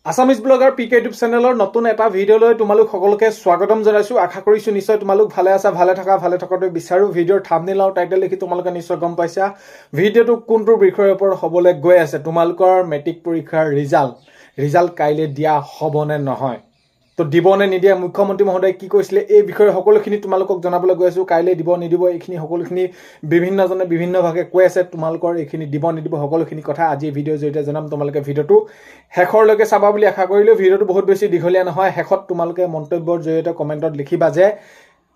Assamese blogger পিকে YouTube চেনেলৰ নতুন এটা ভিডিঅ'লৈ তোমালোক সকলোকে স্বাগতম জনাইছো। আশা কৰিছো নিশ্চয় তোমালোক ভালে আছা, ভালে থকাটো বিচাৰো। ভিডিঅ'ৰ থাম্বনেইল আৰু টাইটেল দেখি তোমালোকে নিশ্চয় গম পাইছা ভিডিঅ'টো কোনটো বিষয়ৰ ওপৰত হ'বলৈ গৈ আছে। তোমালোকৰ মেট্ৰিক পৰীক্ষাৰ ৰিজাল্ট কাইলৈ দিয়া হ'বনে নহয়, তো দিব নে নিদিয়ে, মুখ্যমন্ত্ৰী মহোদয়ে কি কৈছিলে, এই বিষয়ে সকলোখিনি তোমালোকক জনাবলৈ গৈ আছো। কাইলৈ দিব নিদিব এইখিনি সকলোখিনি বিভিন্নজনে বিভিন্নভাৱে কৈ আছে। তোমালোকৰ এইখিনি দিব নিদিব সকলোখিনি কথা আজি ভিডিঅ'ৰ জৰিয়তে জনাম। তোমালোকে ভিডিঅ'টো শেষৰলৈকে চাবা বুলি আশা কৰিলোঁ। ভিডিঅ'টো বহুত বেছি দীঘলীয়া নহয়। শেষত তোমালোকে মন্তব্যৰ জৰিয়তে কমেণ্টত লিখিবা যে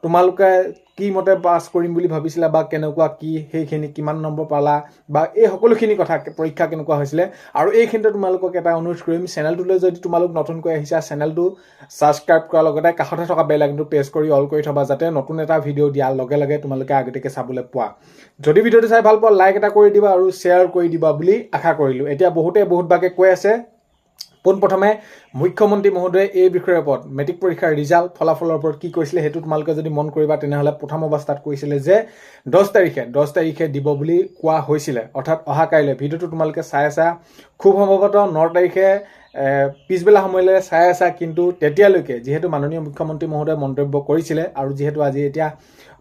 তোমালোকে কি মতে পাছ কৰিম বুলি ভাবিছিলা বা কেনেকুৱা কি, সেইখিনি কিমান নম্বৰ পালা বা এই সকলোখিনি কথা, পৰীক্ষা কেনেকুৱা হৈছিলে। আৰু এইখিনিতে তোমালোকক এটা অনুৰোধ কৰিম, চেনেলটোলৈ যদি তোমালোক নতুনকৈ আহিছা চেনেলটো ছাবস্ক্ৰাইব কৰাৰ লগতে কাষতে থকা বেল আইকনটো প্ৰেছ কৰি অল কৰি থবা, যাতে নতুন এটা ভিডিঅ' দিয়াৰ লগে লগে তোমালোকে আগতীয়াকৈ চাবলৈ পোৱা। যদি ভিডিঅ'টো চাই ভাল পোৱা লাইক এটা কৰি দিবা আৰু শ্বেয়াৰ কৰি দিবা বুলি আশা কৰিলোঁ। এতিয়া বহুত ভাগে কৈ আছে পোনপ্ৰথমে মুখ্যমন্ত্ৰী মহোদয়ে এই বিষয়ৰ ওপৰত মেট্ৰিক পৰীক্ষাৰ ফলাফলৰ ওপৰত কি কৈছিলে সেইটো তোমালোকে যদি মন কৰিবা, তেনেহ'লে প্ৰথম অৱস্থাত কৈছিলে যে 10 তাৰিখে দিব বুলি কোৱা হৈছিলে, অৰ্থাৎ অহা কাইলৈ। ভিডিঅ'টো তোমালোকে চাই আছা, খুব সম্ভৱতঃ 9 তাৰিখে পিছবেলা সময়লৈ চাই আছা। কিন্তু তেতিয়ালৈকে যিহেতু মাননীয় মুখ্যমন্ত্ৰী মহোদয়ে মন্তব্য কৰিছিলে আৰু যিহেতু আজি এতিয়া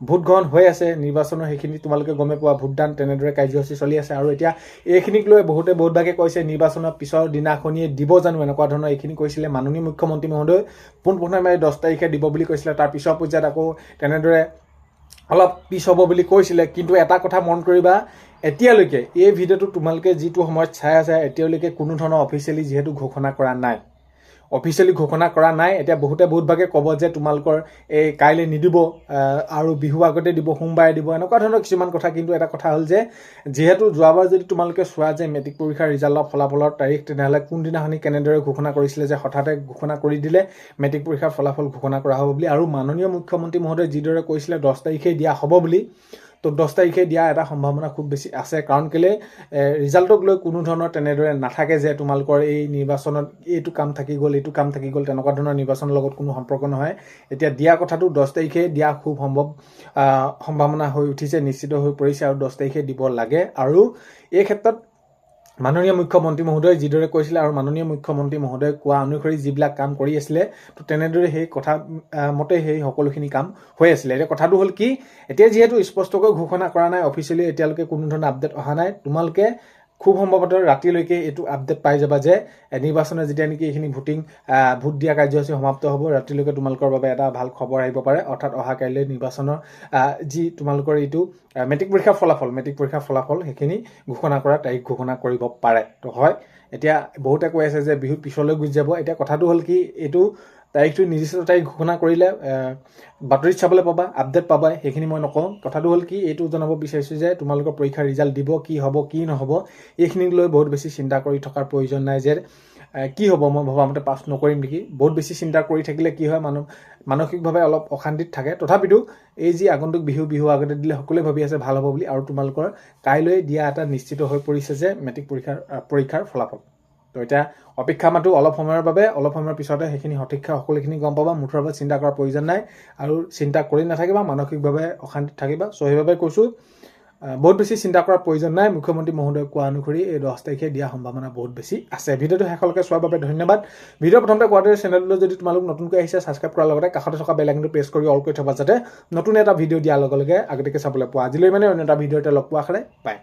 ভোট গ্ৰহণ হৈ আছে নিৰ্বাচনৰ, সেইখিনি তোমালোকে গমে পোৱা, ভোটদান তেনেদৰে কাৰ্যসূচী চলি আছে। আৰু এতিয়া এইখিনিক লৈ বহুত ভাগে কৈছে নিৰ্বাচনৰ পিছৰ দিনাখনিয়ে দিব জানো, এনেকুৱা ধৰণৰ এইখিনি কৈছিলে মাননীয় মুখ্যমন্ত্ৰী মহোদয়। পোনপ্ৰথমে 10 তাৰিখে দিব বুলি কৈছিলে, তাৰ পিছৰ পৰ্যায়ত আকৌ তেনেদৰে অলপ পিছ হ'ব বুলি কৈছিলে। কিন্তু এটা কথা মন কৰিবা, এতিয়ালৈকে এই ভিডিঅ'টো তোমালোকে যিটো সময়ত চাই আছে এতিয়ালৈকে কোনো ধৰণৰ অফিচিয়েলি যিহেতু ঘোষণা কৰা নাই। এতিয়া বহুত ভাগে ক'ব যে তোমালোকৰ এই কাইলৈ নিদিব আৰু বিহু আগতে দিব, সোমবাৰে দিব, এনেকুৱা ধৰণৰ কিছুমান কথা। কিন্তু এটা কথা হ'ল যে যিহেতু যোৱাবাৰ যদি তোমালোকে চোৱা যে মেট্ৰিক পৰীক্ষাৰ ৰিজাল্টৰ ফলাফলৰ তাৰিখ, তেনেহ'লে কোনদিনাখনি কেনেদৰে ঘোষণা কৰিছিলে যে হঠাতে ঘোষণা কৰি দিলে মেট্ৰিক পৰীক্ষাৰ ফলাফল ঘোষণা কৰা হ'ব বুলি। আৰু মাননীয় মুখ্যমন্ত্ৰী মহোদয়ে যিদৰে কৈছিলে 10 তাৰিখে দিয়া হ'ব বুলি, তো 10 তাৰিখে দিয়া এটা সম্ভাৱনা খুব বেছি আছে। কাৰণ কেলে ৰিজাল্টক লৈ কোনো ধৰণৰ তেনেদৰে নাথাকে যে তোমালোকৰ এই নিৰ্বাচনত এইটো কাম থাকি গ'ল তেনেকুৱা ধৰণৰ নিৰ্বাচনৰ লগত কোনো সম্পৰ্ক নহয়। এতিয়া দিয়া কথাটো 10 তাৰিখে দিয়া খুব সম্ভাৱনা হৈ উঠিছে, নিশ্চিত হৈ পৰিছে আৰু 10 তাৰিখে দিব লাগে। আৰু এই ক্ষেত্ৰত মাননীয় মুখ্যমন্ত্ৰী মহোদয়ে যিদৰে কৈছিলে আৰু মাননীয় মুখ্যমন্ত্ৰী মহোদয়ে কোৱা অনুসৰি যিবিলাক কাম কৰি আছিলে, তো তেনেদৰে সেই কথা মতে সেই সকলোখিনি কাম হৈ আছিলে। এতিয়া কথাটো হ'ল কি, এতিয়া যিহেতু স্পষ্টকৈ ঘোষণা কৰা নাই অফিচিয়েলি, এতিয়ালৈকে কোনো ধৰণৰ আপডেট অহা নাই। তোমালোকে খুব সম্ভৱতঃ ৰাতিলৈকে এইটো আপডেট পাই যাবা যে নিৰ্বাচনে যেতিয়া নেকি এইখিনি ভোট দিয়া কাৰ্যসূচী সমাপ্ত হ'ব, ৰাতিলৈকে তোমালোকৰ বাবে এটা ভাল খবৰ আহিব পাৰে। অৰ্থাৎ অহা কাইলৈ নিৰ্বাচনৰ যি তোমালোকৰ এইটো মেট্ৰিক পৰীক্ষাৰ ফলাফল সেইখিনি ঘোষণা কৰা তাৰিখ ঘোষণা কৰিব পাৰে। তো হয়, এতিয়া বহুতে কৈ আছে যে বিহুৰ পিছলৈ গুচি যাব। এতিয়া কথাটো হ'ল কি, এইটো তাৰিখটো নিৰ্দিষ্ট তাৰিখ ঘোষণা কৰিলে বাতৰিত চাবলৈ পাবা, আপডেট পাবা, সেইখিনি মই নকওঁ। কথাটো হ'ল কি, এইটো জনাব বিচাৰিছোঁ যে তোমালোকৰ পৰীক্ষাৰ ৰিজাল্ট দিব, কি হ'ব কি নহ'ব এইখিনিক লৈ বহুত বেছি চিন্তা কৰি থকাৰ প্ৰয়োজন নাই যে কি হ'ব মই ভবামতে পাছ নকৰিম নেকি। বহুত বেছি চিন্তা কৰি থাকিলে কি হয়, মানসিকভাৱে অলপ অশান্তিত থাকে। তথাপিতো এই যি আগন্তুক বিহু আগতে দিলে সকলোৱে ভাবি আছে ভাল হ'ব বুলি, আৰু তোমালোকৰ কাইলৈ দিয়া এটা নিশ্চিত হৈ পৰিছে যে মেট্ৰিক পৰীক্ষাৰ ফলাফল। তো এতিয়া অপেক্ষা মাতো অলপ সময়ৰ বাবে, অলপ সময়ৰ পিছতে সেইখিনি সঠিককৈ সকলোখিনি গম পাবা। মুঠৰ ওপৰত চিন্তা কৰাৰ প্ৰয়োজন নাই আৰু চিন্তা কৰি নাথাকিবা, মানসিকভাৱে অশান্তিত থাকিবা। চ' সেইবাবে কৈছোঁ বহুত বেছি চিন্তা কৰাৰ প্ৰয়োজন নাই। মুখ্যমন্ত্ৰী মহোদয়ে কোৱা অনুসৰি এই 10 তাৰিখে দিয়া সম্ভাৱনা বহুত বেছি আছে। ভিডিঅ'টো শেষলৈকে চোৱাৰ বাবে ধন্যবাদ। ভিডিঅ' প্ৰথমতে কোৱাদৰে চেনেললৈ যদি তোমালোক নতুনকৈ আহিছে ছাবস্ক্ৰাইব কৰাৰ লগতে কাষতে থকা বেল আইকনটো প্ৰেছ কৰি অল কৰি থবা, যাতে নতুন এটা ভিডিঅ' দিয়াৰ লগে লগে আগতীয়াকৈ চাবলৈ পোৱা। আজিলৈ মানে অন্য এটা ভিডিঅ'তে লগ পোৱা আশাৰে বাই।